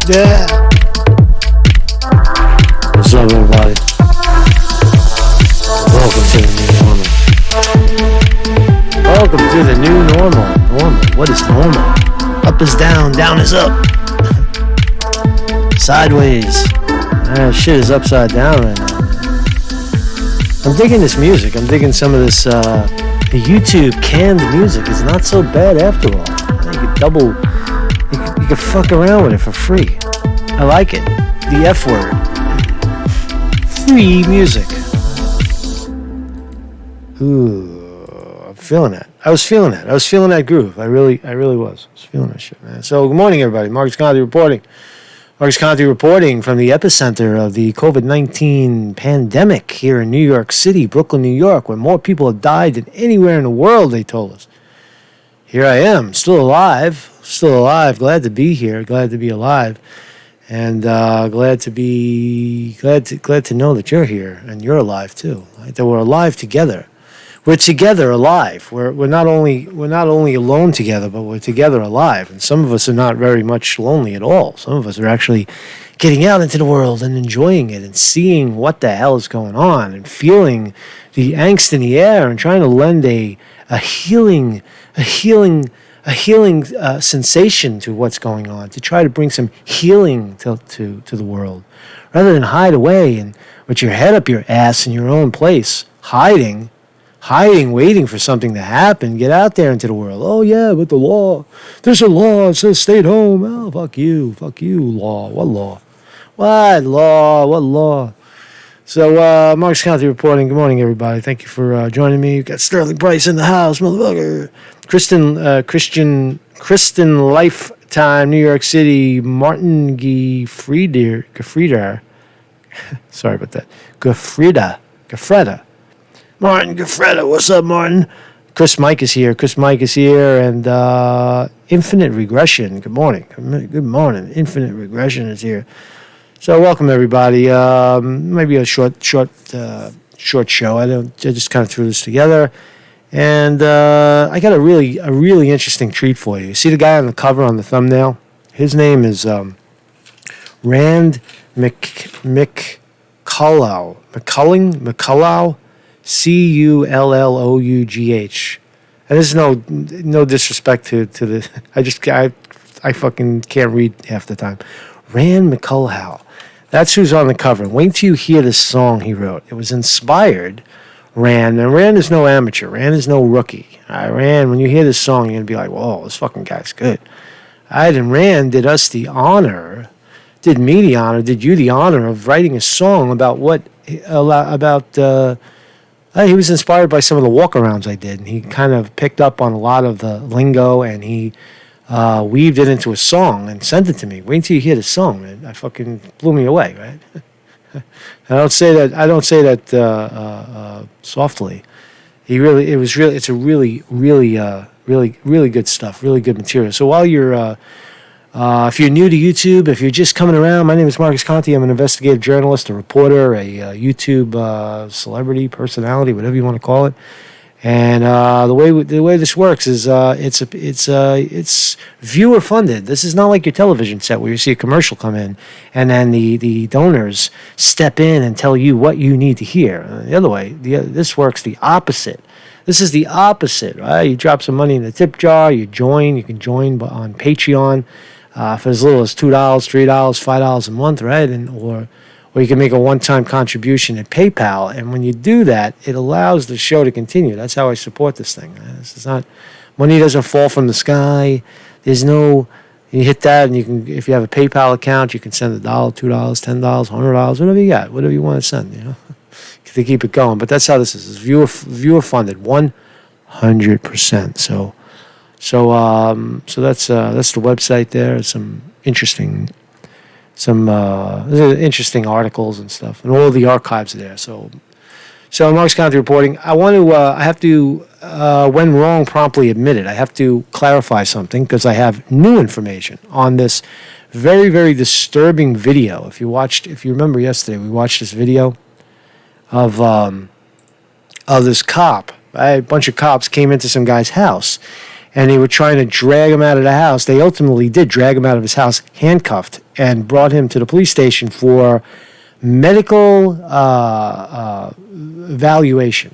Yeah. What's up, everybody? Welcome to the new normal. Welcome to the new normal. Normal. What is normal? Up is down, down is up. Sideways. Shit is upside down right now. I'm digging this music. I'm digging some of this YouTube canned music. It's not so bad after all. You could fuck around with it for free. I like it. The F word. Free music. Ooh, I'm feeling that. I was feeling that groove. I really was. I was feeling that shit, man. So, good morning, everybody. Marcus Conte reporting. Marcus Conte reporting from the epicenter of the COVID-19 pandemic here in New York City, Brooklyn, New York, where more people have died than anywhere in the world, they told us. Here I am, still alive, glad to be here, glad to be alive, and glad to know that you're here and you're alive too. Right? That we're alive together. We're together alive. We're not only alone together, but we're together alive. And some of us are not very much lonely at all. Some of us are actually getting out into the world and enjoying it and seeing what the hell is going on and feeling the angst in the air and trying to lend a healing sensation to what's going on, to try to bring some healing to the world, rather than hide away and with your head up your ass in your own place, hiding, waiting for something to happen. Get out there into the world. Oh yeah, but the law, there's a law, it says stay at home. Oh, fuck you, law. What law? What law? So, Marcus Conte reporting. Good morning, everybody. Thank you for joining me. We've got Sterling Price in the house, motherfucker. Kristen Lifetime, New York City. Martin Gefrieder. Sorry about that. Gefreda. Martin Gefreda. What's up, Martin? Chris Mike is here, and Infinite Regression. Good morning. Infinite Regression is here. So welcome everybody. Maybe a short show. I just kind of threw this together, and I got a really interesting treat for you. See the guy on the cover on the thumbnail? His name is Rand McCullough. Cullough. And this is no disrespect to the. I fucking can't read half the time. Rand McCullough. That's who's on the cover. Wait till you hear this song he wrote. It was inspired, Rand. And Rand is no amateur. Rand is no rookie. Rand, when you hear this song, you're going to be like, whoa, this fucking guy's good. And Rand did you the honor of writing a song about he was inspired by some of the walkarounds I did. And he kind of picked up on a lot of the lingo, and he weaved it into a song and sent it to me. Wait until you hear the song, man. I fucking blew me away, right? I don't say that softly. It's a really good stuff, really good material. So while you're, if you're new to YouTube, if you're just coming around, my name is Marcus Conte. I'm an investigative journalist, a reporter, a YouTube celebrity, personality, whatever you want to call it. And the way this works is it's viewer funded. This is not like your television set where you see a commercial come in and then the donors step in and tell you what you need to hear. The other way, this works the opposite. This is the opposite, right? You drop some money in the tip jar. You can join on Patreon for as little as $2, $3, $5 a month, right? Or you can make a one-time contribution at PayPal, and when you do that, it allows the show to continue. That's how I support this thing. This is not, money doesn't fall from the sky. There's no, you hit that, and you can, if you have a PayPal account, you can send $1, $2, $10, $100, whatever you got, whatever you want to send, to keep it going. But that's how this is. It's viewer funded, 100%. So that's the website there. Some interesting articles and stuff, and all the archives are there. So Marcus Conte reporting. I have to, when wrong, promptly admit it. I have to clarify something because I have new information on this very, very disturbing video. If you remember yesterday, we watched this video of this cop. A bunch of cops came into some guy's house, and they were trying to drag him out of the house. They ultimately did drag him out of his house, handcuffed, and brought him to the police station for medical evaluation.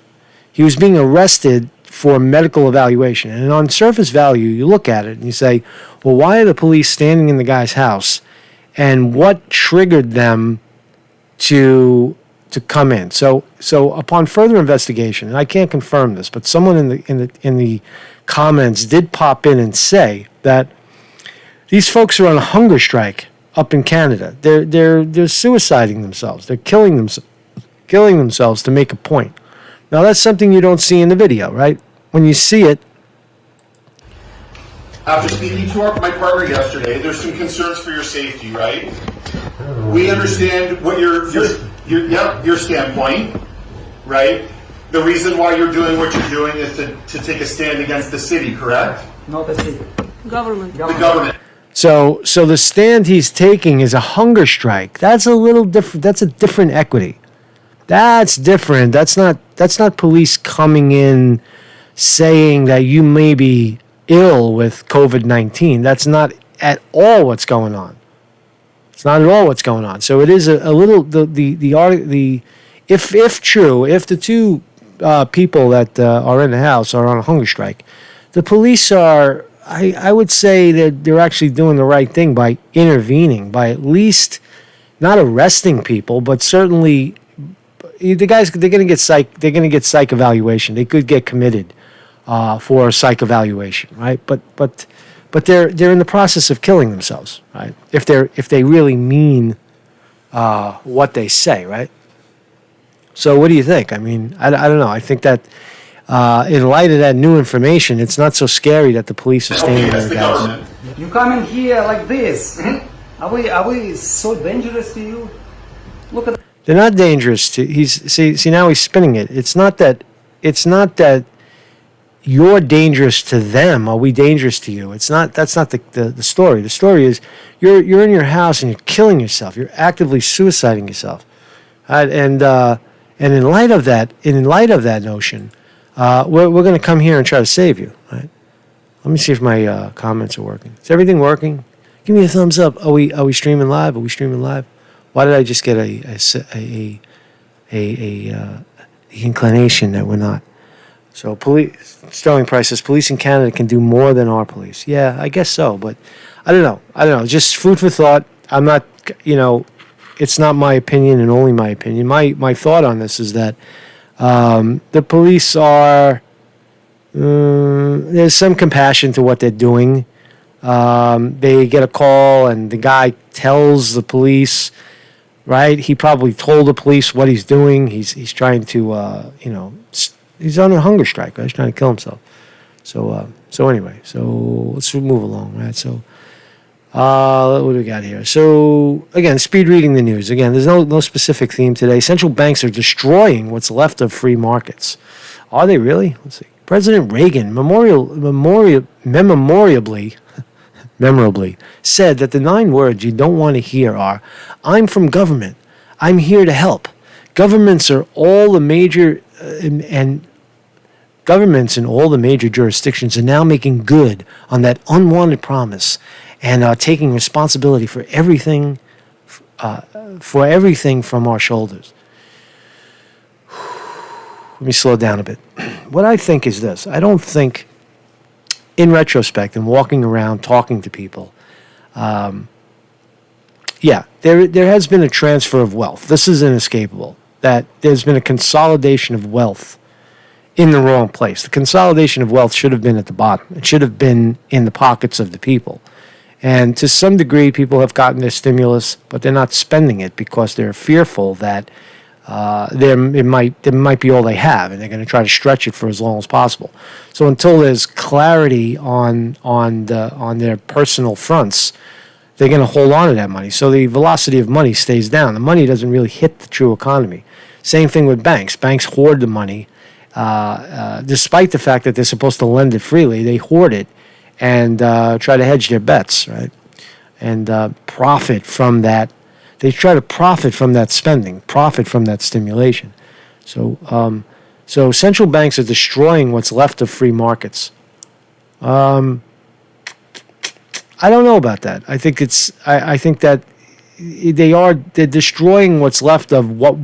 He was being arrested for medical evaluation. And on surface value, you look at it and you say, well, why are the police standing in the guy's house? And what triggered them to come in? So upon further investigation, and I can't confirm this, but someone in the comments did pop in and say that these folks are on a hunger strike up in Canada. They're suiciding themselves. They're killing themselves to make a point. Now that's something you don't see in the video, right? When you see it. After speaking to my partner yesterday, there's some concerns for your safety, right? We understand what your standpoint, right? The reason why you're doing what you're doing is to take a stand against the city, correct? Not the city. Government. The government. So the stand he's taking is a hunger strike. That's a little different. That's a different equity. That's different. That's not police coming in saying that you may be ill with COVID-19. That's not at all what's going on. It's not at all what's going on. So it is a little if true, if the two people that are in the house are on a hunger strike, the police are. I would say that they're actually doing the right thing by intervening, by at least not arresting people, but certainly the guys, they're going to get psych evaluation. They could get committed for a psych evaluation, right? But they're in the process of killing themselves, right? If they really mean what they say, right? So what do you think? I mean, I don't know. I think that in light of that new information, it's not so scary that the police are standing there, guys. You come in here like this. Are we so dangerous to you? Look at. They're not dangerous to. See now he's spinning it. It's not that you're dangerous to them. Are we dangerous to you? It's not. That's not the story. The story is you're in your house and you're killing yourself. You're actively suiciding yourself, and in light of that notion. We're going to come here and try to save you, right? Let me see if my comments are working. Is everything working? Give me a thumbs up. Are we streaming live? Are we streaming live? Why did I just get a inclination that we're not? So Sterling Price says police in Canada can do more than our police. Yeah, I guess so, but I don't know. Just food for thought. I'm not, it's not my opinion and only my opinion. My thought on this is that the police are, there's some compassion to what they're doing. They get a call and the guy tells the police, right? He probably told the police what he's doing. He's trying to, he's on a hunger strike, right? He's trying to kill himself. So anyway, let's move along, right? So, what do we got here? So, again, speed reading the news. Again, there's no specific theme today. Central banks are destroying what's left of free markets. Are they really? Let's see. President Reagan memorably said that the 9 words you don't want to hear are, "I'm from government. I'm here to help." Governments in all the major jurisdictions are now making good on that unwanted promise and are taking responsibility for everything from our shoulders. Let me slow down a bit. What I think is this. I don't think, in retrospect, and walking around talking to people, there has been a transfer of wealth. This is inescapable. That there's been a consolidation of wealth in the wrong place. The consolidation of wealth should have been at the bottom. It should have been in the pockets of the people. And to some degree, people have gotten their stimulus, but they're not spending it because they're fearful that it might be all they have, and they're going to try to stretch it for as long as possible. So until there's clarity on their personal fronts, they're going to hold on to that money. So the velocity of money stays down. The money doesn't really hit the true economy. Same thing with banks. Banks hoard the money, despite the fact that they're supposed to lend it freely. They hoard it and try to hedge their bets, right? And profit from that. They try to profit from that spending, profit from that stimulation. So central banks are destroying what's left of free markets. I don't know about that. I think I think that they're destroying what's left of what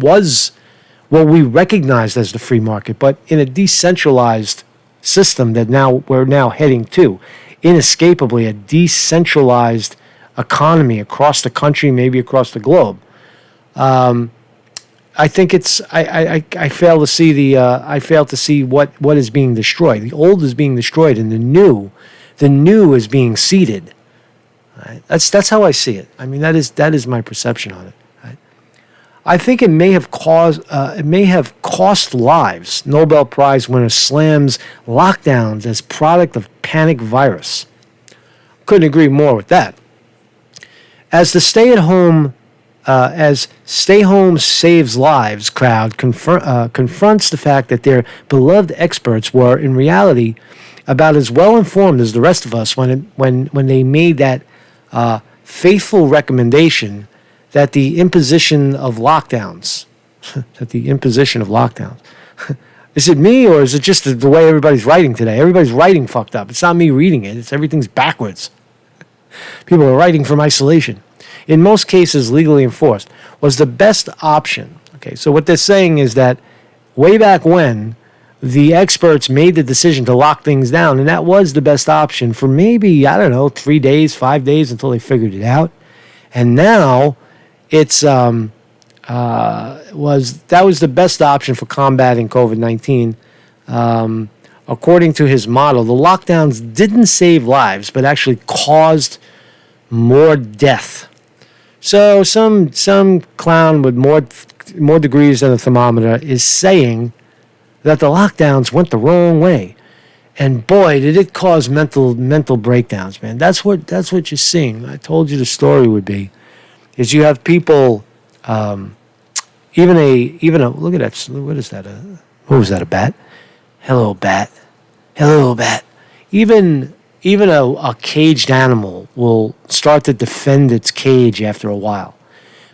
we recognized as the free market, but in a decentralized system that we're now heading to, inescapably a decentralized economy across the country, maybe across the globe. I think I fail to see what is being destroyed. The old is being destroyed, and the new is being seeded. Right? That's how I see it. I mean, that is my perception on it. Right? I think it may have cost lives. Nobel Prize winner slams lockdowns as product of panic virus. Couldn't agree more with that. As the stay home saves lives crowd confronts the fact that their beloved experts were in reality about as well informed as the rest of us when they made that faithful recommendation that the imposition of lockdowns, is it me or is it just the way everybody's writing today? Everybody's writing fucked up. It's not me reading it. It's everything's backwards. People are writing from isolation. In most cases, legally enforced, was the best option. Okay, so what they're saying is that way back when, the experts made the decision to lock things down, and that was the best option for maybe, 3 days, 5 days until they figured it out. And now it's that was the best option for combating COVID-19. According to his model, the lockdowns didn't save lives, but actually caused more death. So some clown with more degrees than a thermometer is saying that the lockdowns went the wrong way, and boy, did it cause mental breakdowns, man. That's what you're seeing. I told you the story would be, is you have people, even a look at that. What is that? What was that? A bat? Hello, bat. Hello, bat. Even a caged animal will start to defend its cage after a while.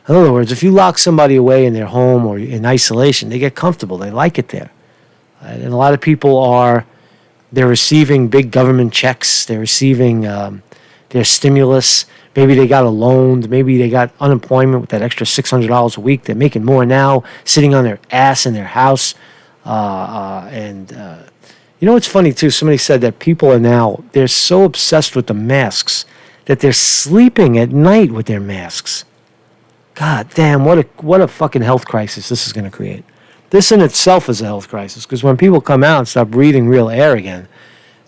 In other words, if you lock somebody away in their home or in isolation, they get comfortable. They like it there. Right? And a lot of people they're receiving big government checks. They're receiving their stimulus. Maybe they got a loan. Maybe they got unemployment with that extra $600 a week. They're making more now, sitting on their ass in their house. You know what's funny too? Somebody said that people they're so obsessed with the masks that they're sleeping at night with their masks. God damn, what a fucking health crisis this is going to create. This in itself is a health crisis, because when people come out and start breathing real air again,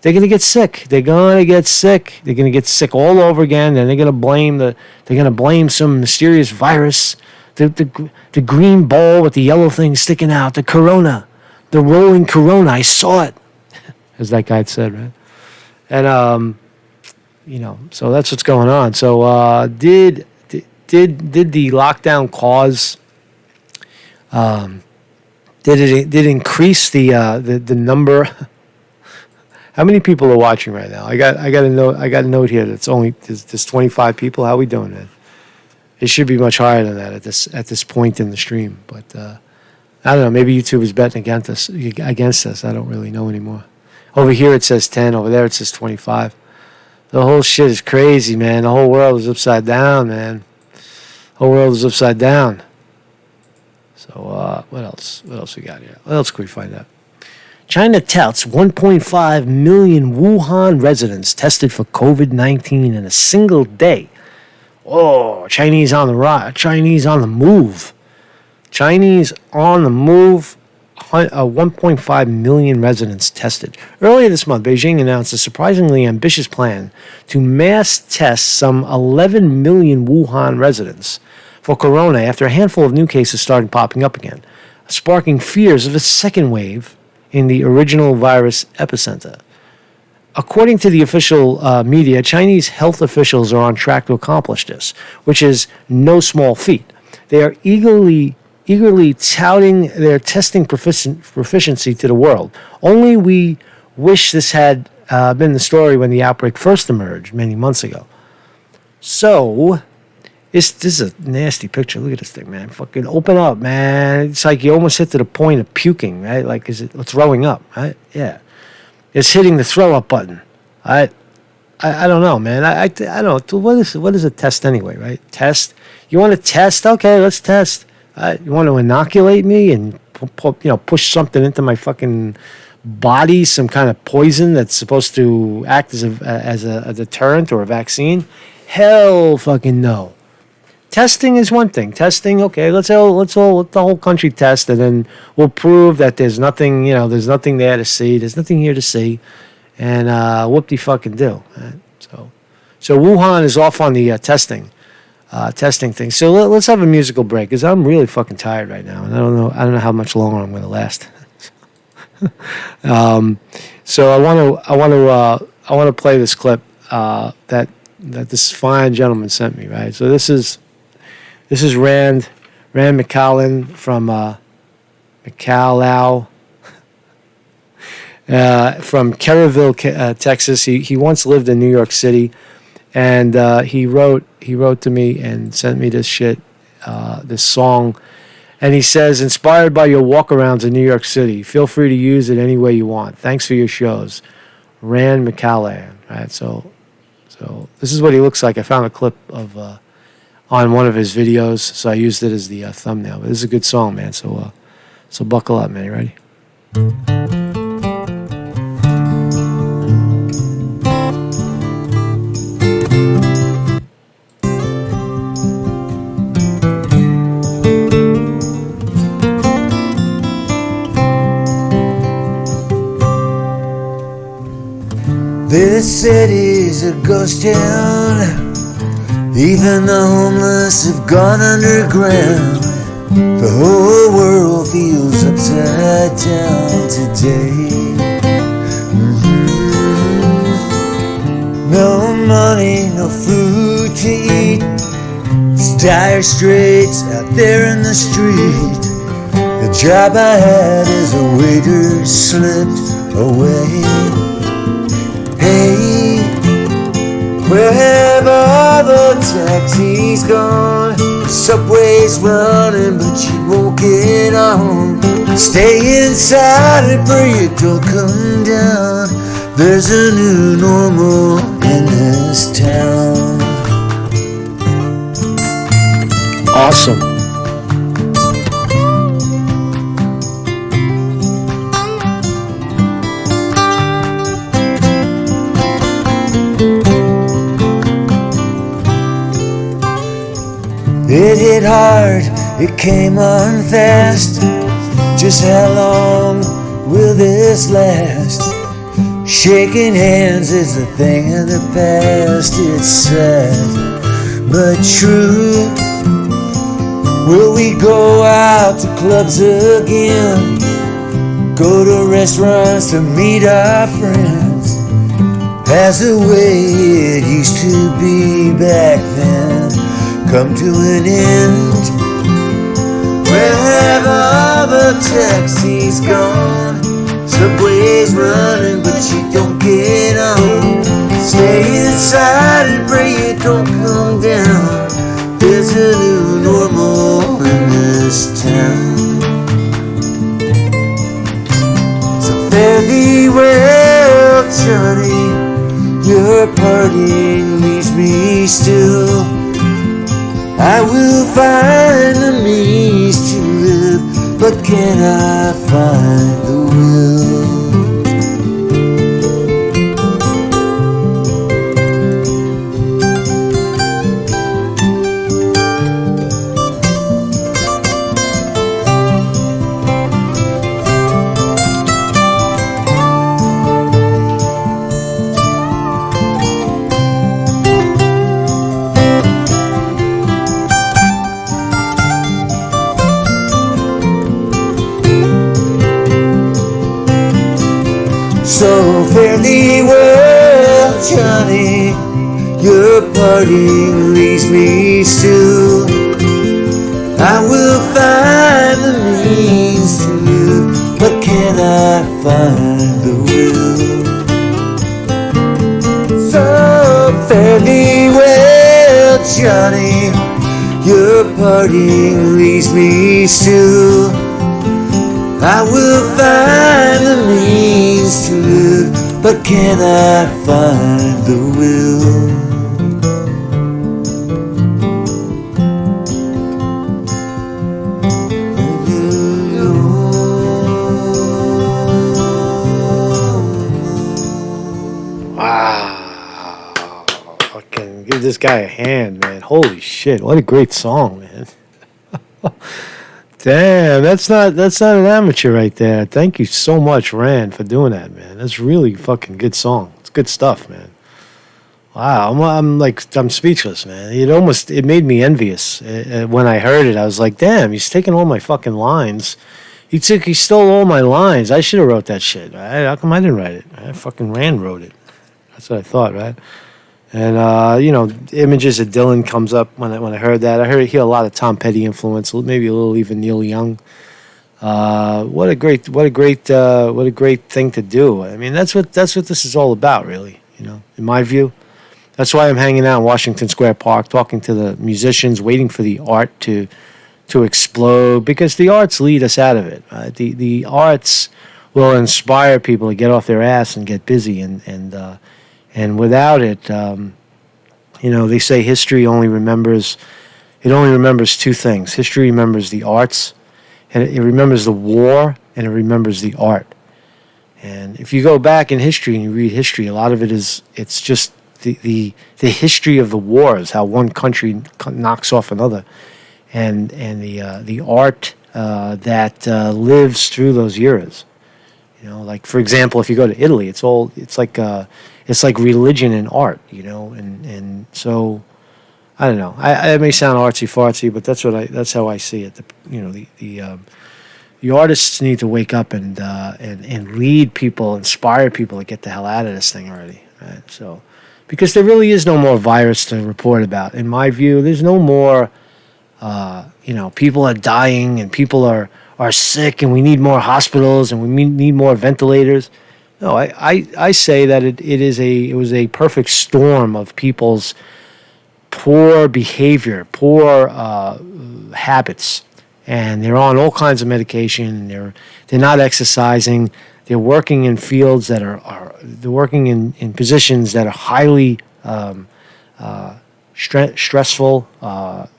they're going to get sick. They're going to get sick. They're going to get sick all over again, and they're going to blame some mysterious virus, the green ball with the yellow thing sticking out, the corona, the rolling corona. I saw it, as that guy said, right? And so that's what's going on. So did the lockdown cause? Did it increase the number? How many people are watching right now? I got a note here that's only there's 25 people. How are we doing, man? It should be much higher than that at this point in the stream. But I don't know. Maybe YouTube is betting against us. I don't really know anymore. Over here it says 10. Over there it says 25. The whole shit is crazy, man. The whole world is upside down, man. The whole world is upside down. So what else? What else we got here? What else can we find out? China touts 1.5 million Wuhan residents tested for COVID-19 in a single day. Oh, Chinese on the rise. Chinese on the move. Chinese on the move. 1.5 million residents tested. Earlier this month, Beijing announced a surprisingly ambitious plan to mass test some 11 million Wuhan residents for corona after a handful of new cases started popping up again, sparking fears of a second wave in the original virus epicenter. According to the official media, Chinese health officials are on track to accomplish this, which is no small feat. They are eagerly touting their testing proficiency to the world. Only we wish this had been the story when the outbreak first emerged many months ago. So, this is a nasty picture. Look at this thing, man. Fucking open up, man. It's like you almost hit to the point of puking, right? Like, is it throwing up, right? Yeah. It's hitting the throw up button. I don't know, man. I don't know. What is a test anyway, right? Test. You want to test? Okay, let's test. You want to inoculate me and push something into my fucking body, some kind of poison that's supposed to act as a deterrent or a vaccine? Hell, fucking no. Testing is one thing. Testing, okay, let the whole country test, and then we'll prove that there's nothing, there's nothing there to see, there's nothing here to see, and whoop-de-fucking do. Right? So Wuhan is off on the testing thing. So let's have a musical break, because I'm really fucking tired right now, and I don't know how much longer I'm going to last. So I want to play this clip that this fine gentleman sent me. Right. So this is Rand McCallum from McCallow, from Kerrville, Texas. He once lived in New York City, and he wrote to me and sent me this shit, this song. And he says, inspired by your walkarounds in New York City, feel free to use it any way you want. Thanks for your shows. Rand McCallum. Right. So this is what he looks like. I found a clip of on one of his videos, so I used it as the thumbnail. But this is a good song, man. So buckle up, man. You ready? This city's a ghost town. Even the homeless have gone underground. The whole world feels upside down today. No money, no food to eat. It's dire straits out there in the street. The job I had as a waiter slipped away. Hey, where have all the taxis gone? The subway's running, but you won't get on. Stay inside and pray it don't come down. There's a new normal in this town. Awesome. It hit hard, it came on fast. Just how long will this last? Shaking hands is a thing of the past. It's sad, but true. Will we go out to clubs again? Go to restaurants to meet our friends? As the way it used to be back then come to an end? Where have all the taxis gone? Subway's running, but you don't get on. Stay inside and pray it don't come down. There's a new normal in this town. So fare thee well, Johnny. Your partying leaves me still. I will find the means to live, but can I find the will? So fare thee well, Johnny. Your parting leaves me still. I will find the means to live, but can I find the will? So fare thee well, Johnny. Your parting leaves me still. I will find the means to live, but cannot find the will. Wow. Fucking give this guy a hand, man. Holy shit. What a great song, man. Damn, that's not an amateur right there. Thank you so much, Rand, for doing that, man. That's really fucking good song. It's good stuff, man. Wow, I'm speechless, man. It made me envious when I heard it. I was like, damn, he's taking all my fucking lines. He stole all my lines. I should have wrote that shit. Right? How come I didn't write it? Right? Fucking Rand wrote it. That's what I thought, right? And images of Dylan comes up when I heard that. I hear a lot of Tom Petty influence, maybe a little even Neil Young. What a great thing to do. I mean, that's what this is all about, really. In my view, that's why I'm hanging out in Washington Square Park, talking to the musicians, waiting for the art to explode, because the arts lead us out of it. Right? The arts will inspire people to get off their ass and get busy, and without it, they say history only remembers two things. History remembers the arts, and it remembers the war, and it remembers the art. And if you go back in history and you read history, a lot of it's just the history of the wars, how one country knocks off another, and the art that lives through those eras. Like, for example, if you go to Italy, it's like religion and art, and so I don't know. I may sound artsy fartsy, but that's how I see it. The artists need to wake up and lead people, inspire people to get the hell out of this thing already, right? So, because there really is no more virus to report about. In my view, there's no more. People are dying and people are sick, and we need more hospitals and we need more ventilators. No, I say that it was a perfect storm of people's poor behavior, poor habits, and they're on all kinds of medication. They're not exercising. They're working in fields that they're working in positions that are highly stressful,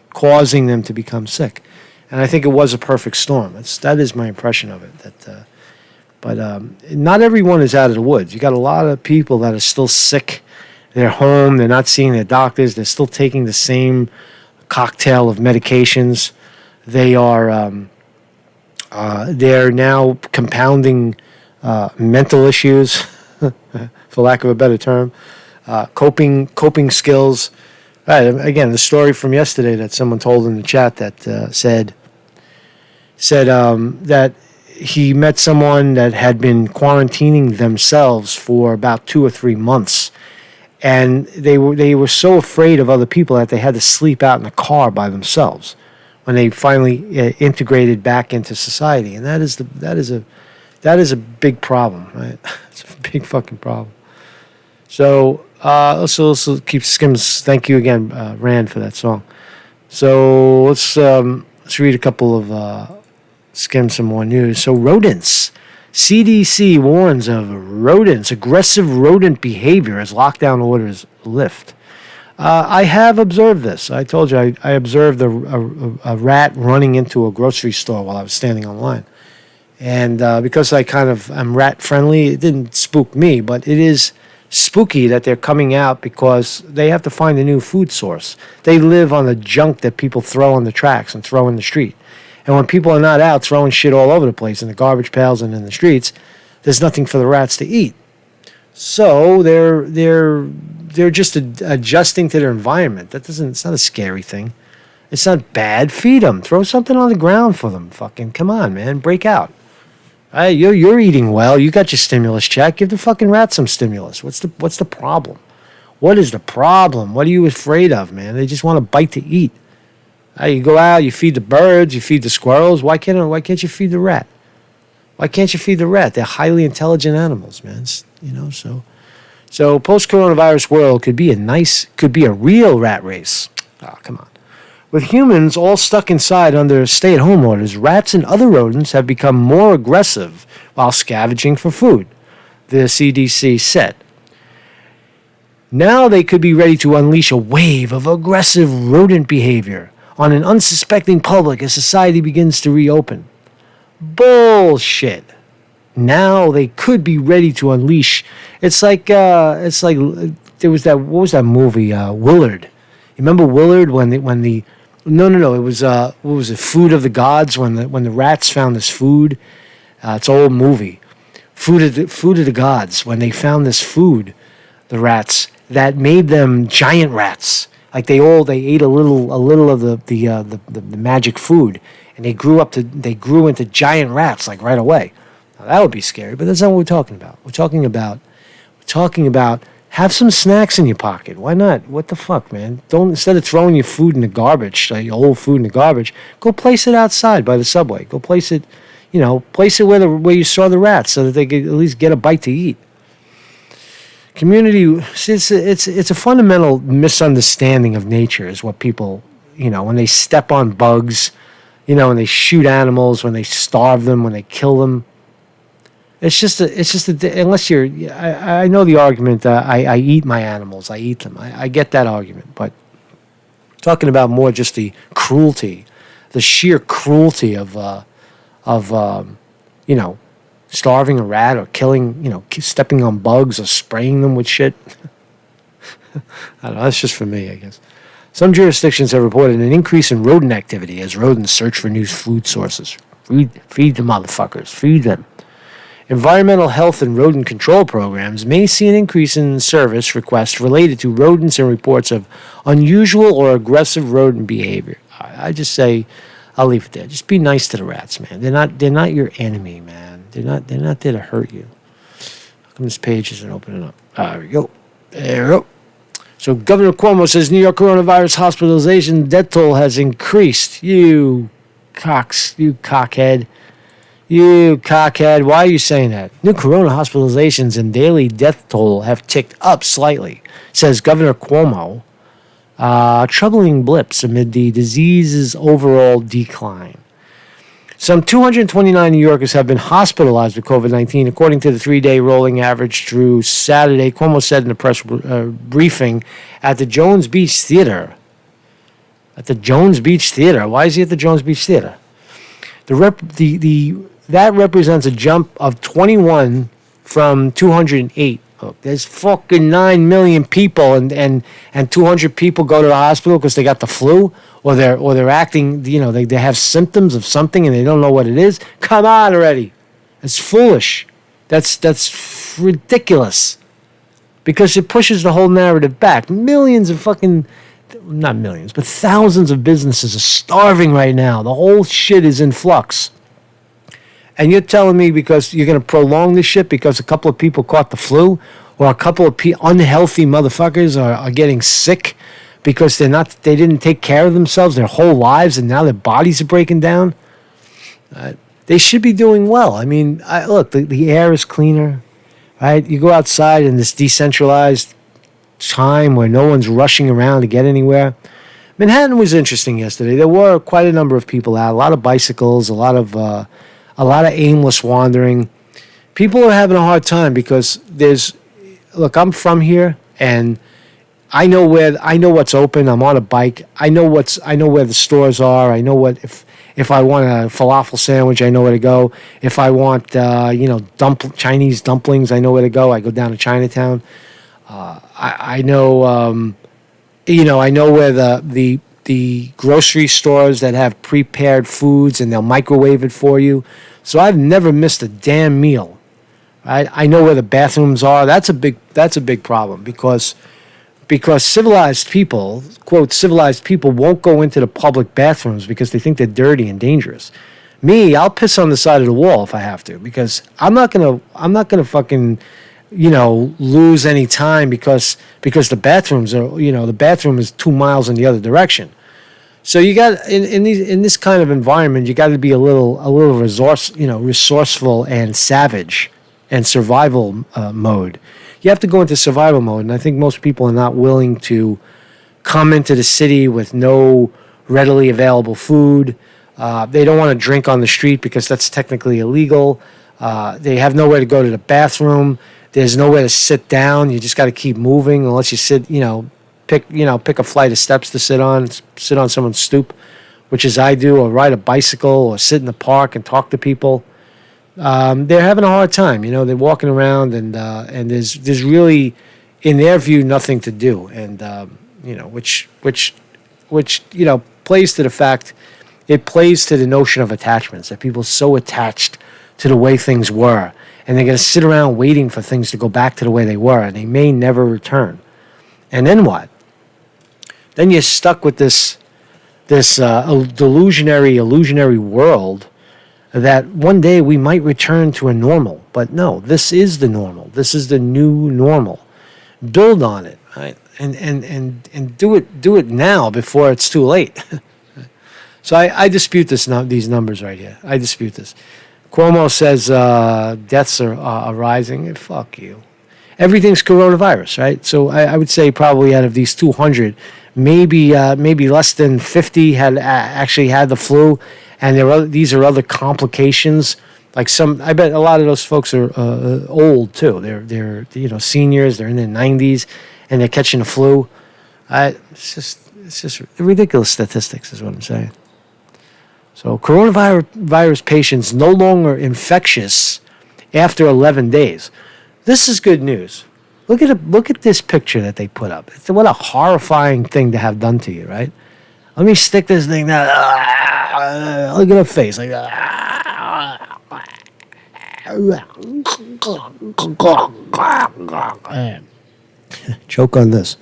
causing them to become sick. And I think it was a perfect storm. That is my impression of it. But not everyone is out of the woods. You got a lot of people that are still sick. They're home. They're not seeing their doctors. They're still taking the same cocktail of medications. They're now compounding mental issues, for lack of a better term, coping skills. Right, again, the story from yesterday that someone told in the chat that said that he met someone that had been quarantining themselves for about 2 or 3 months, and they were so afraid of other people that they had to sleep out in a car by themselves when they finally integrated back into society, and that is a big problem, right? It's a big fucking problem. So let's keep skims. Thank you again, Rand, for that song. So let's read a couple of skim some more news. So rodents. CDC warns of rodents, aggressive rodent behavior as lockdown orders lift. I have observed this. I told you I observed a rat running into a grocery store while I was standing online. And because I'm rat friendly, it didn't spook me, but it is spooky that they're coming out because they have to find a new food source. They live on the junk that people throw on the tracks and throw in the street. And when people are not out throwing shit all over the place in the garbage pails and in the streets, there's nothing for the rats to eat. So they're just adjusting to their environment. It's not a scary thing. It's not bad. Feed them. Throw something on the ground for them. Fucking come on, man. Break out. Right, you're eating well. You got your stimulus check. Give the fucking rats some stimulus. What's the problem? What is the problem? What are you afraid of, man? They just want a bite to eat. You go out, you feed the birds, you feed the squirrels. Why can't you feed the rat? Why can't you feed the rat? They're highly intelligent animals, man. So post-coronavirus world could be a real rat race. Oh, come on. With humans all stuck inside under stay-at-home orders, rats and other rodents have become more aggressive while scavenging for food. the CDC said. Now they could be ready to unleash a wave of aggressive rodent behavior on an unsuspecting public as society begins to reopen. Bullshit. Now they could be ready to unleash. It's like there was that. What was that movie? Willard. You remember Willard when the no. It was what was it? Food of the Gods when the rats found this food. It's an old movie. Food of the Gods when they found this food, the rats that made them giant rats. Like they ate a little of the magic food, and they grew into giant rats like right away. Now, that would be scary, but that's not what we're talking about. We're talking about have some snacks in your pocket. Why not? What the fuck, man? Don't, instead of throwing your food in the garbage, like your old food in the garbage, go place it outside by the subway. Go place it, where you saw the rats, so that they could at least get a bite to eat. Community, it's a fundamental misunderstanding of nature is what people, when they step on bugs, when they shoot animals, when they starve them, when they kill them. It's just unless you're, I know the argument, I eat my animals, I eat them. I get that argument, but talking about more just the cruelty, the sheer cruelty of starving a rat or killing, stepping on bugs or spraying them with shit. I don't know, that's just for me, I guess. Some jurisdictions have reported an increase in rodent activity as rodents search for new food sources. Feed the motherfuckers. Feed them. Environmental health and rodent control programs may see an increase in service requests related to rodents and reports of unusual or aggressive rodent behavior. I just say, I'll leave it there. Just be nice to the rats, man. They're not your enemy, man. They're not there to hurt you. How come this page isn't opening up? There we go. There we go. So Governor Cuomo says New York coronavirus hospitalization death toll has increased. You cockhead. Why are you saying that? New corona hospitalizations and daily death toll have ticked up slightly, says Governor Cuomo. Troubling blips amid the disease's overall decline. Some 229 New Yorkers have been hospitalized with COVID-19, according to the 3-day rolling average through Saturday, Cuomo said in a press briefing at the Jones Beach Theater. At the Jones Beach Theater? Why is he at the Jones Beach Theater? That represents a jump of 21 from 208. Look, there's fucking 9 million people, and 200 people go to the hospital because they got the flu, or they're acting, they have symptoms of something and they don't know what it is. Come on already, it's foolish. That's ridiculous, because it pushes the whole narrative back. Millions of fucking, not millions, but thousands of businesses are starving right now. The whole shit is in flux. And you're telling me because you're going to prolong this shit because a couple of people caught the flu, or a couple of unhealthy motherfuckers are getting sick because they didn't take care of themselves their whole lives, and now their bodies are breaking down? They should be doing well. I mean, look, the air is cleaner, right? You go outside in this decentralized time where no one's rushing around to get anywhere. Manhattan was interesting yesterday. There were quite a number of people out, a lot of bicycles, a lot of aimless wandering. People are having a hard time because I'm from here, and I know what's open. I'm on a bike. I know where the stores are. I know if I want a falafel sandwich, I know where to go. If I want Chinese dumplings, I know where to go. I go down to Chinatown. I know I know where the grocery stores that have prepared foods and they'll microwave it for you. So I've never missed a damn meal. Right? I know where the bathrooms are. That's a big problem because civilized people, quote, civilized people won't go into the public bathrooms because they think they're dirty and dangerous. Me, I'll piss on the side of the wall if I have to, because I'm not gonna fucking lose any time because the bathrooms are, the bathroom is 2 miles in the other direction. So you got in this kind of environment, you got to be a little resourceful and savage and survival mode. You have to go into survival mode, and I think most people are not willing to come into the city with no readily available food. They don't want to drink on the street because that's technically illegal. They have nowhere to go to the bathroom. There's nowhere to sit down. You just got to keep moving unless you sit, pick a flight of steps to sit on someone's stoop, which is I do, or ride a bicycle or sit in the park and talk to people. They're having a hard time. They're walking around and there's really, in their view, nothing to do. And, which plays to the fact, it plays to the notion of attachments, that people are so attached to the way things were. And they're going to sit around waiting for things to go back to the way they were, and they may never return. And then what? Then you're stuck with this illusionary world that one day we might return to a normal. But no, this is the normal. This is the new normal. Build on it, right? And do it now before it's too late. So I dispute these numbers right here. I dispute this. Cuomo says deaths are rising. Fuck you. Everything's coronavirus, right? So I would say probably out of these 200, maybe less than 50 had actually had the flu, and these are other complications. Like I bet a lot of those folks are old too. They're seniors. They're in their 90s, and they're catching the flu. It's just ridiculous statistics, is what I'm saying. So coronavirus patients no longer infectious after 11 days. This is good news. Look at this picture that they put up. What a horrifying thing to have done to you, right? Let me stick this thing down. Look at her face. Like choke on this.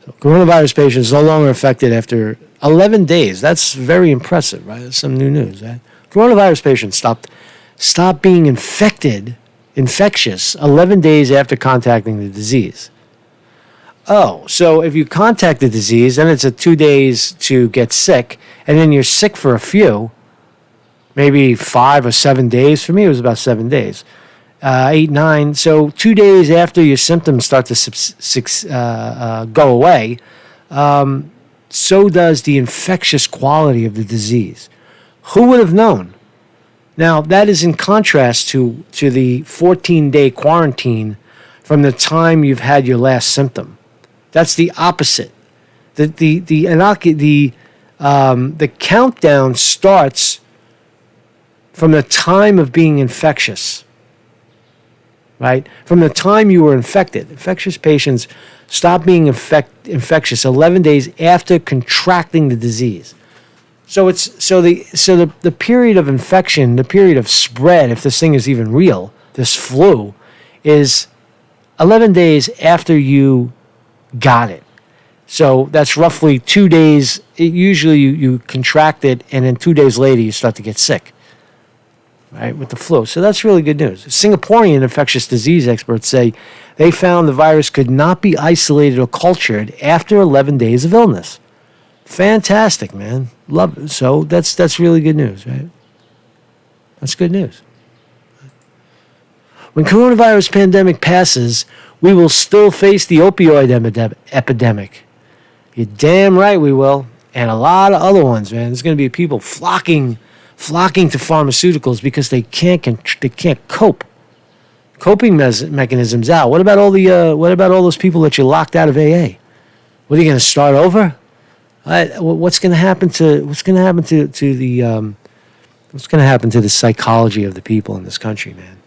So coronavirus patients no longer affected after 11 days. That's very impressive, right? That's some new news, right? Coronavirus patients stopped being infectious 11 days after contacting the disease. Oh, so if you contact the disease, then it's 2 days to get sick, and then you're sick for a few, maybe 5 or 7 days. For me, it was about 7 days. 8, 9. So 2 days after your symptoms start to go away, so does the infectious quality of the disease. Who would have known? Now, that is in contrast to the 14-day quarantine from the time you've had your last symptom. That's the opposite. The countdown starts from the time of being infectious, right? From the time you were infected. Infectious patients stop being infectious 11 days after contracting the disease. So the period of infection, the period of spread, if this thing is even real, this flu, is 11 days after you got it. So that's roughly 2 days. Usually you contract it, and then 2 days later you start to get sick, right, with the flu. So that's really good news. Singaporean infectious disease experts say they found the virus could not be isolated or cultured after 11 days of illness. Fantastic, man. Love it. So that's really good news, right? That's good news. When coronavirus pandemic passes, we will still face the opioid epidemic. You're damn right we will. And a lot of other ones, man. There's going to be people flocking to pharmaceuticals because they can't cope. Coping mechanisms out. What about all those people that you locked out of AA? What are you going to start over? What's going to happen to the psychology of the people in this country, man?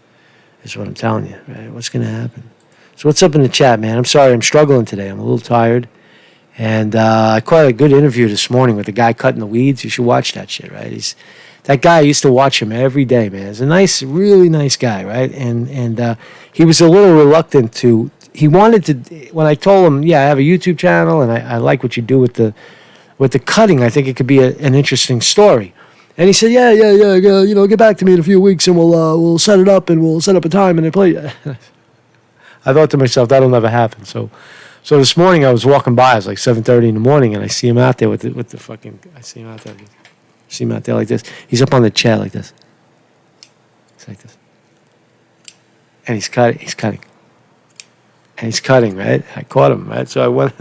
Is what I'm telling you, right? What's going to happen? So what's up in the chat, man? I'm sorry, I'm struggling today. I'm a little tired. And I caught a good interview this morning with the guy cutting the weeds. You should watch that shit, right? That guy, I used to watch him every day, man. He's a really nice guy, right? And he was a little reluctant to. He wanted to. When I told him, yeah, I have a YouTube channel, and I like what you do with the cutting. I think it could be an interesting story. And he said, yeah. Get back to me in a few weeks, and we'll set it up, and we'll set up a time and a place. I thought to myself, that'll never happen. So this morning I was walking by. It was like 7:30 in the morning, and I see him out there with the fucking. I see him out there like this. He's up on the chair like this. It's like this. And he's cutting. And he's cutting, right? I caught him, right? So I went.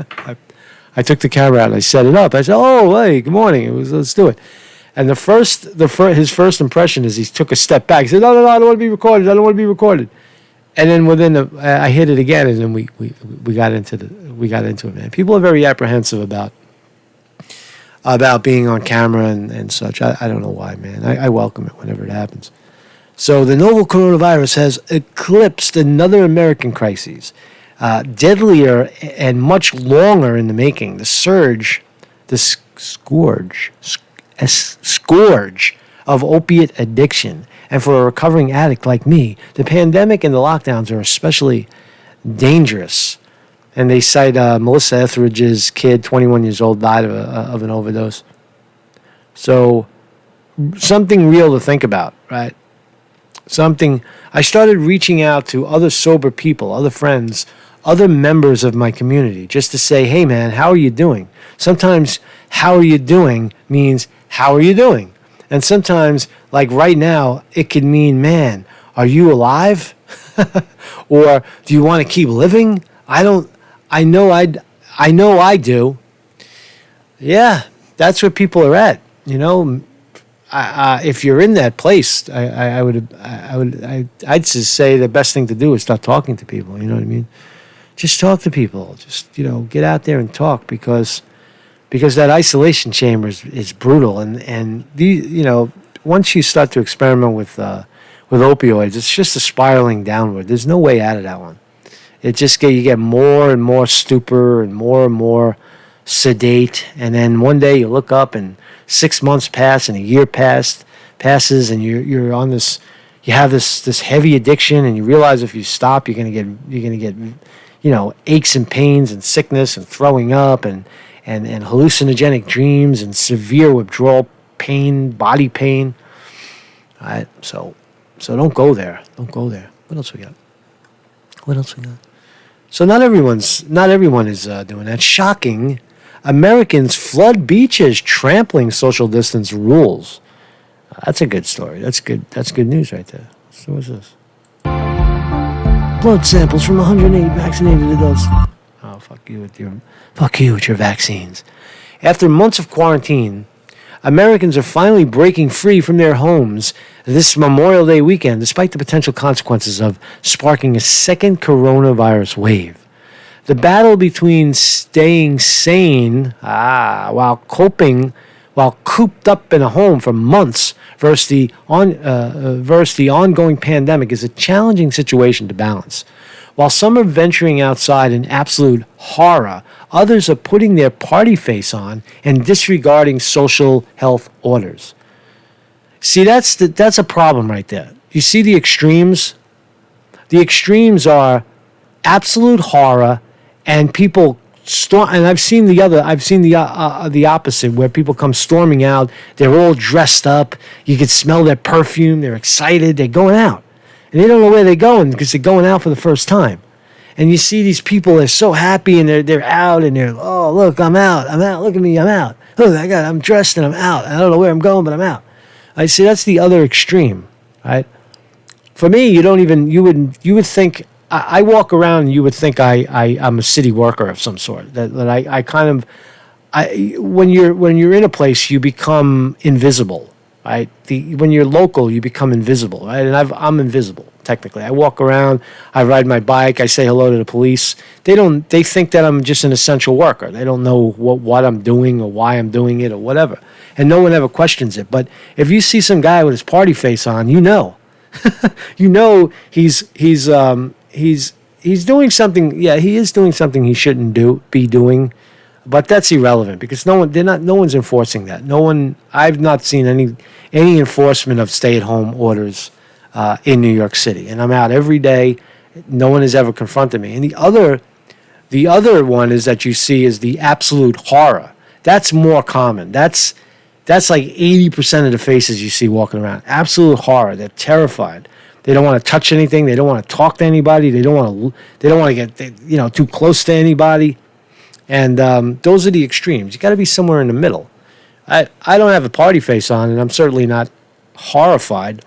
I took the camera out and I set it up. I said, "Oh, hey, good morning. Let's do it." And his first impression is he took a step back. He said, "No, I don't want to be recorded. I don't want to be recorded." and then I hit it again, and then we got into it, man. People are very apprehensive about being on camera and such. I don't know why, man. I welcome it whenever it happens. So the novel coronavirus has eclipsed another American crisis, deadlier and much longer in the making. The scourge of opiate addiction. And for a recovering addict like me, the pandemic and the lockdowns are especially dangerous. And they cite Melissa Etheridge's kid, 21 years old, died of an overdose. So something real to think about, right? I started reaching out to other sober people, other friends, other members of my community, just to say, hey, man, how are you doing? Sometimes how are you doing means how are you doing? And sometimes, like right now, it could mean, man, are you alive? Or do you want to keep living? I know I do. Yeah, that's where people are at. You know, if you're in that place, I'd just say the best thing to do is start talking to people. You know what I mean? Just talk to people. Just, get out there and talk because that isolation chamber is brutal. And once you start to experiment with opioids, it's just a spiraling downward. There's no way out of that one. You get more and more stupor and more sedate, and then one day you look up and 6 months pass and a year passes, and you're on this. You have this heavy addiction, and you realize if you stop, you're gonna get aches and pains and sickness and throwing up and hallucinogenic dreams and severe withdrawal pain, body pain. All right, so don't go there. Don't go there. What else we got? So not everyone is doing that. Shocking. Americans flood beaches, trampling social distance rules. That's a good story. That's good news right there. So what's this? Blood samples from 108 vaccinated adults. Oh, fuck you with your vaccines. After months of quarantine, Americans are finally breaking free from their homes this Memorial Day weekend, despite the potential consequences of sparking a second coronavirus wave. The battle between staying sane while cooped up in a home for months versus the ongoing pandemic is a challenging situation to balance. While some are venturing outside in absolute horror, others are putting their party face on and disregarding social health orders. See, that's a problem right there. You see the extremes? The extremes are absolute horror and people storm. And I've seen the opposite, where people come storming out. They're all dressed up. You can smell their perfume. They're excited. They're going out. And they don't know where they're going because they're going out for the first time. And you see these people, they're so happy, and they're out, and they're, oh, look, I'm out, look at me, I'm out. Look, I'm dressed and I'm out. I don't know where I'm going, but I'm out. I see that's the other extreme, right? For me, you would think, I walk around and you would think I'm a city worker of some sort. When you're in a place, you become invisible, right? When you're local, you become invisible, right? And I'm invisible, technically. I walk around, I ride my bike, I say hello to the police. They think that I'm just an essential worker. They don't know what I'm doing or why I'm doing it or whatever. And no one ever questions it. But if you see some guy with his party face on, you know. You know he's doing something. Yeah, he is doing something he shouldn't be doing. But that's irrelevant because no one's enforcing that. I've not seen any enforcement of stay-at-home orders in New York City, and I'm out every day. No one has ever confronted me. And the other one is that you see is the absolute horror. That's more common. That's like 80% of the faces you see walking around. Absolute horror. They're terrified. They don't want to touch anything. They don't want to talk to anybody. They don't want to get too close to anybody. And those are the extremes. You got to be somewhere in the middle. I don't have a party face on, and I'm certainly not horrified.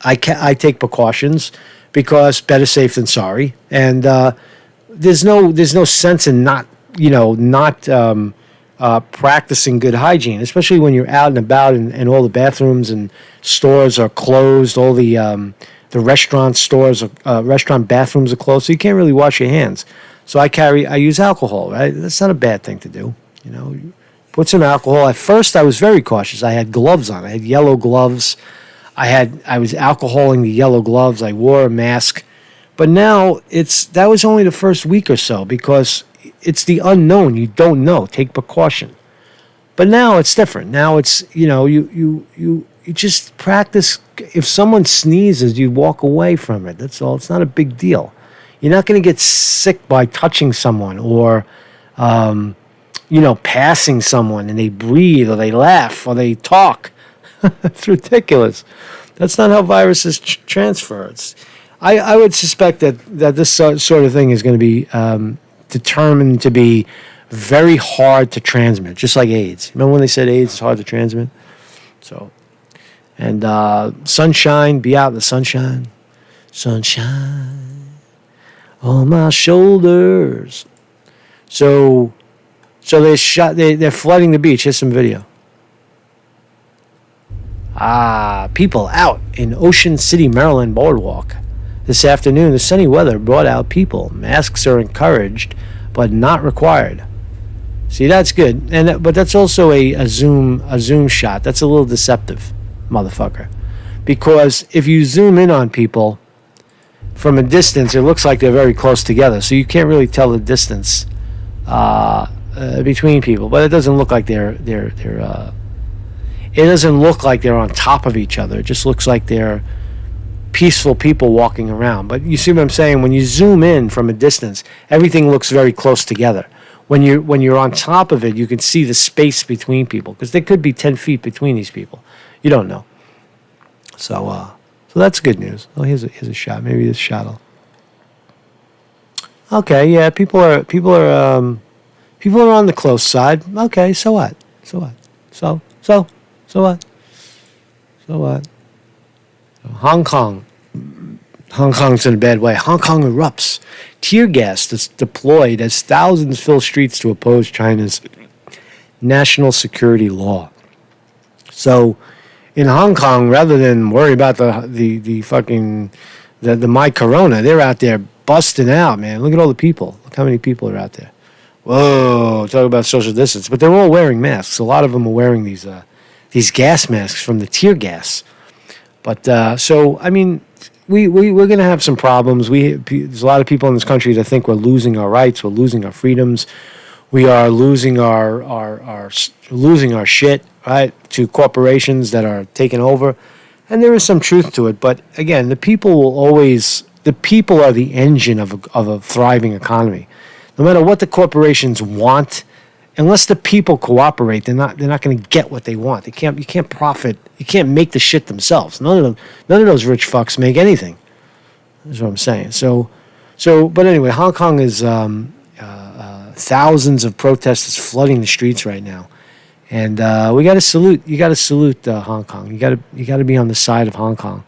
I take precautions because better safe than sorry. And there's no sense in not practicing good hygiene, especially when you're out and about and all the bathrooms and stores are closed. All the the restaurant stores, restaurant bathrooms are closed, so you can't really wash your hands. So I use alcohol, right? That's not a bad thing to do. You know, you put some alcohol. At first, I was very cautious. I had gloves on. I had yellow gloves. I was alcoholing the yellow gloves. I wore a mask. But now that was only the first week or so because it's the unknown. You don't know. Take precaution. But now it's different. Now it's, you just practice. If someone sneezes, you walk away from it. That's all. It's not a big deal. You're not going to get sick by touching someone or, passing someone and they breathe or they laugh or they talk. It's ridiculous. That's not how viruses transfer. I would suspect that this sort of thing is going to be determined to be very hard to transmit, just like AIDS. Remember when they said AIDS is hard to transmit? So, and sunshine, be out in the sunshine. Sunshine on my shoulders. So they're flooding the beach. Here's some video. People out in Ocean City, Maryland boardwalk. This afternoon, the sunny weather brought out people. Masks are encouraged, but not required. See, that's good. But that's also a zoom shot. That's a little deceptive, motherfucker. Because if you zoom in on people from a distance, it looks like they're very close together. So you can't really tell the distance between people. But it doesn't look like it doesn't look like they're on top of each other. It just looks like they're peaceful people walking around. But you see what I'm saying? When you zoom in from a distance, everything looks very close together. When you're on top of it, you can see the space between people because there could be 10 feet between these people. You don't know. So that's good news. Oh, here's a shot. Maybe this shot will. Okay, yeah, people are on the close side. Okay, so what? So what? So what? Hong Kong's in a bad way. Hong Kong erupts. Tear gas is deployed as thousands fill streets to oppose China's national security law. So, in Hong Kong, rather than worry about the fucking my corona, they're out there busting out, man. Look at all the people. Look how many people are out there. Whoa, talk about social distance. But they're all wearing masks. A lot of them are wearing these gas masks from the tear gas. But so I mean, we're going to have some problems. There's a lot of people in this country that think we're losing our rights, we're losing our freedoms, we are losing our shit, right, to corporations that are taking over, and there is some truth to it. But again, the people are the engine of a thriving economy. No matter what the corporations want. Unless the people cooperate, they're not going to get what they want. You can't profit. You can't make the shit themselves. None of those rich fucks make anything. That's what I'm saying. So, but anyway, Hong Kong is thousands of protesters flooding the streets right now, and we got to salute. You got to salute Hong Kong. You got to be on the side of Hong Kong.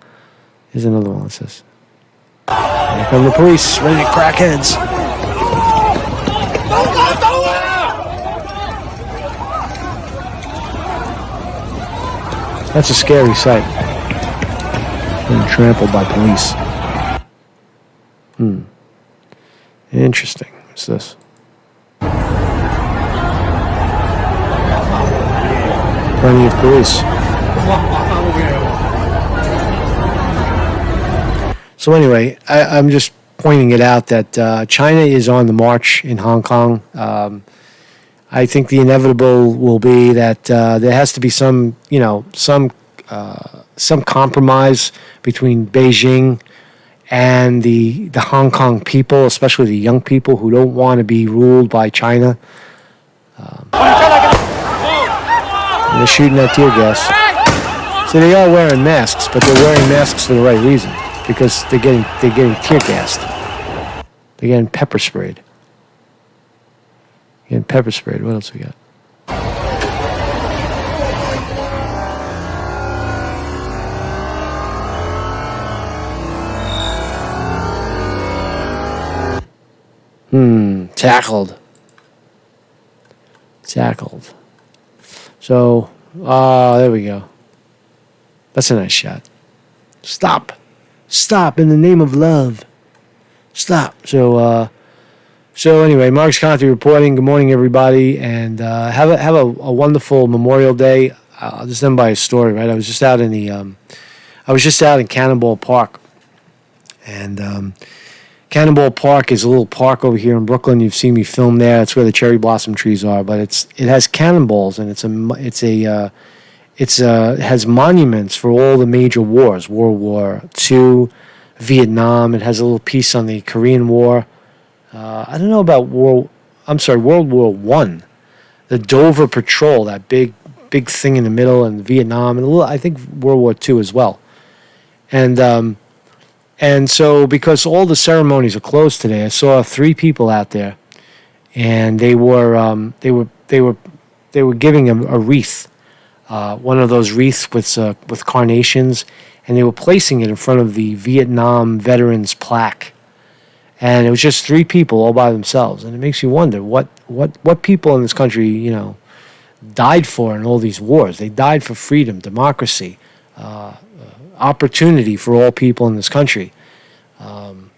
Here's another one that says, "Here come the police, ready to crack heads." That's a scary sight. Being trampled by police. Interesting. What's this? Plenty of police. So anyway, I'm just pointing it out that China is on the march in Hong Kong. I think the inevitable will be that there has to be some compromise between Beijing and the Hong Kong people, especially the young people who don't want to be ruled by China. They're shooting that tear gas. So they are wearing masks, but they're wearing masks for the right reason because they're getting tear gassed. They're getting pepper sprayed. Getting pepper sprayed. What else we got? Tackled. So, there we go. That's a nice shot. Stop. Stop in the name of love. Stop. So anyway, Mark's Conte reporting. Good morning, everybody, and have a wonderful Memorial Day. I'll just end by a story, right? I was just out in Cannonball Park, and Cannonball Park is a little park over here in Brooklyn. You've seen me film there. It's where the cherry blossom trees are, but it has cannonballs, and it has monuments for all the major wars: World War II, Vietnam. It has a little piece on the Korean War. I don't know about World War One, the Dover Patrol, that big thing in the middle, and Vietnam, and I think World War II as well. And so because all the ceremonies are closed today, I saw 3 people out there, and they were giving a wreath, one of those wreaths with carnations, and they were placing it in front of the Vietnam veterans plaque. And it was just 3 people all by themselves, and it makes you wonder what people in this country, died for in all these wars. They died for freedom, democracy, opportunity for all people in this country. And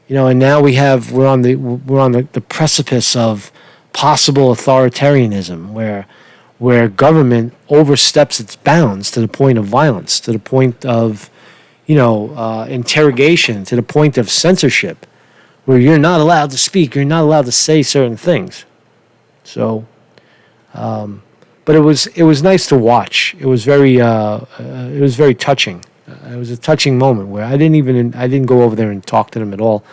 now we're on the precipice of possible authoritarianism, where government oversteps its bounds to the point of violence, to the point of interrogation, to the point of censorship, where you're not allowed to speak, you're not allowed to say certain things. So, but it was nice to watch. It was very touching. It was a touching moment where I didn't go over there and talk to them at all.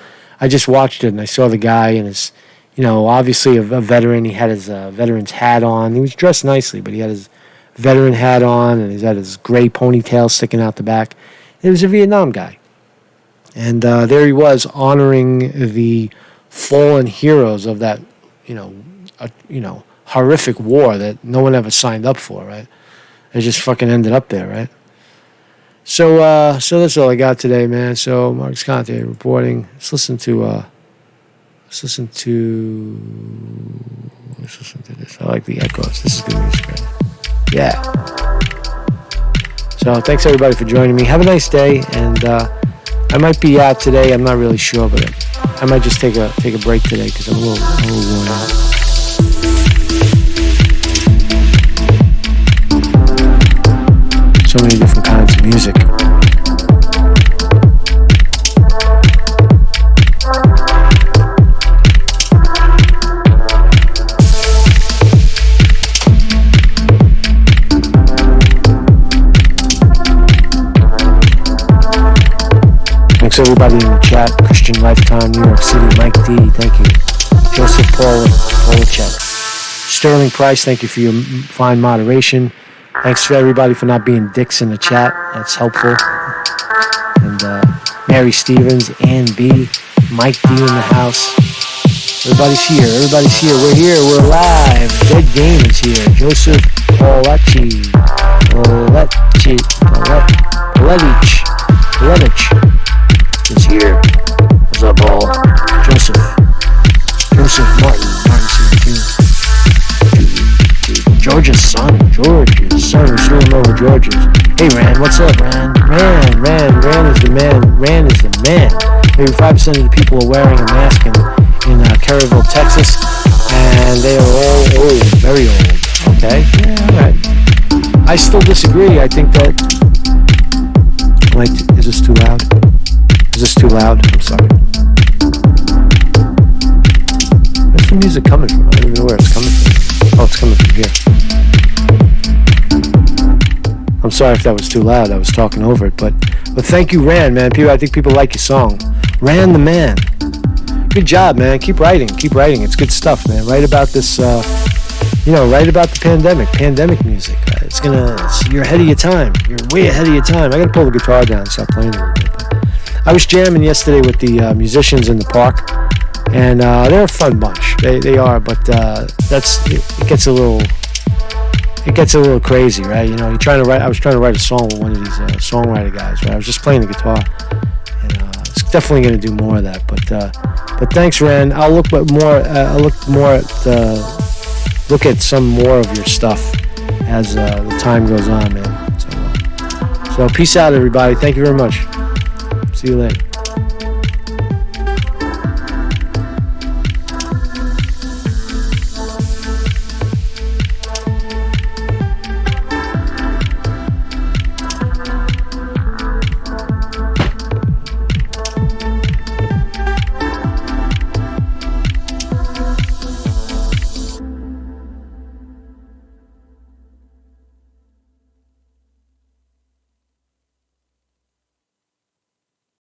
I just watched it, and I saw the guy and his, obviously a veteran. He had his veteran's hat on. He was dressed nicely, but he had his veteran hat on, and he had his gray ponytail sticking out the back. It was a Vietnam guy. And there he was, honoring the fallen heroes of that, horrific war that no one ever signed up for, right? They just fucking ended up there, right? So that's all I got today, man. So Marcus Conte reporting. Let's listen to this. I like the echoes. This is good music, right? Yeah. So thanks everybody for joining me. Have a nice day, and I might be out today. I'm not really sure, but I might just take a break today because I'm a little worn out. So many different kinds of music. Thanks everybody in the chat. Christian Lifetime, New York City, Mike D, thank you. Joseph Polachek. Sterling Price, thank you for your fine moderation. Thanks to everybody for not being dicks in the chat. That's helpful. And Mary Stevens, Ann B, Mike D in the house. Everybody's here. We're here. We're live. Dead Game is here. Joseph Poletich is here. What's up, all? Joseph Martin C. George's son. We're still over George's. Hey, Rand, what's up, Rand? Rand is the man. Rand is the man. Maybe 5% of the people are wearing a mask in Kerrville, Texas, and they are all old, very old. Okay? Yeah, all right. I still disagree. I think that... Wait, is this too loud? I'm sorry. Where's the music coming from? I don't even know where it's coming from. Oh, it's coming from here. I'm sorry if that was too loud. I was talking over it, but thank you, Rand, man. I think people like your song. Rand the man. Good job, man. Keep writing. It's good stuff, man. Write about this, write about the pandemic music. You're ahead of your time. You're way ahead of your time. I gotta pull the guitar down and stop playing a little bit. I was jamming yesterday with the musicians in the park, and they're a fun bunch. They are, but it gets a little crazy, right? I was trying to write a song with one of these songwriter guys, right? I was just playing the guitar, and it's definitely going to do more of that. But thanks, Ren. I'll look at some more of your stuff as the time goes on, man. So peace out, everybody. Thank you very much. See See you later.